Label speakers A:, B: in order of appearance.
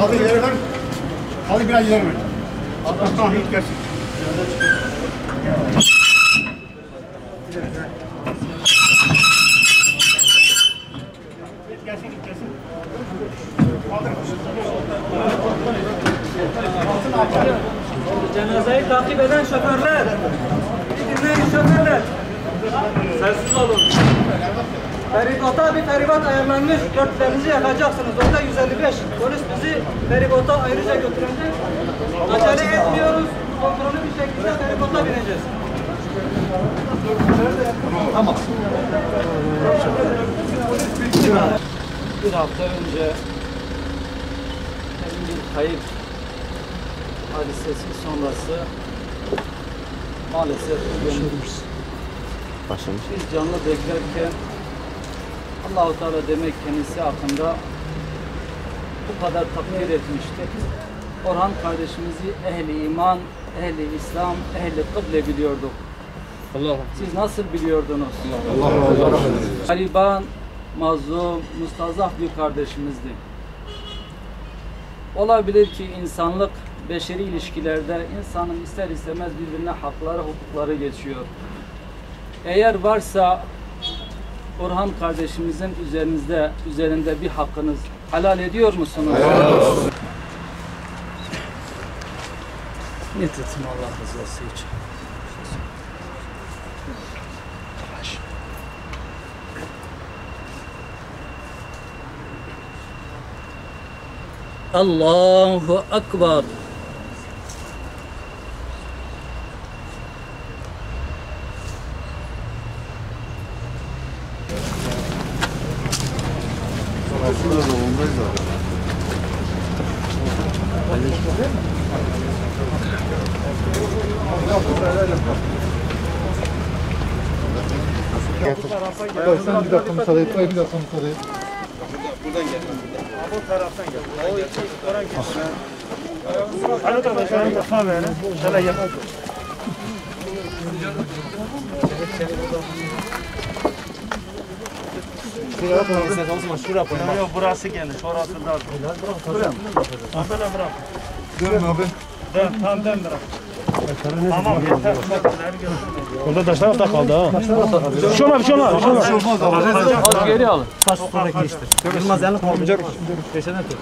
A: Hadi ileri ver. Hadi biraz ileri ver. Allah'tan hiç gelsin. Gelsin.
B: Cenazeyi takip eden şoförler, dinleyin şoförler. Sessiz olun. Feribota bir feribat ayarlanmış, dörtlerinizi yakacaksınız. Orada 155. Polis bizi feribota ayrıca götürecek. Acele etmiyoruz. Kontrollü bir şekilde feribota bineceğiz.
A: Tamam.
B: Bir hafta önce bir kayıp hadisesi sonrası maalesef bugün biz canlı beklerken Allah-u Teala demek kendisi hakkında bu kadar takdir etmiştik. Orhan kardeşimizi ehli iman, ehli İslam, ehli kıble biliyorduk. Siz nasıl biliyordunuz? Gariban, mazlum, mustazaf bir kardeşimizdi. Olabilir ki insanlık, beşeri ilişkilerde insanın ister istemez birbirine hakları, hukukları geçiyor. Eğer varsa Orhan kardeşimizin üzerinde bir hakkınız helal ediyor musunuz? Evet. Niyet etsin Allah rızası için. Allahu Ekber.
A: Sen bir dakika müsaade et. Bir dakika müsaade et.
C: Buradan gel.
A: Bu taraftan gel.
C: O iki oradan gel.
A: Alo kardeşlerim, kafa verin. Şöyle gel.
C: Şuraya koyalım. Sen olsun şuraya koy.
A: Yok burası geniş. Orası dar. Bırak. Böyle bırak. Dön abi. Dön. Tam dön bırak. Tamam yeter. Orada taşlar da kaldı ha. Bir şey olmaz.
B: Az geri alın.
C: Taş sonra geçtir. Yılmaz yanlık olmayacak. Geçene tut.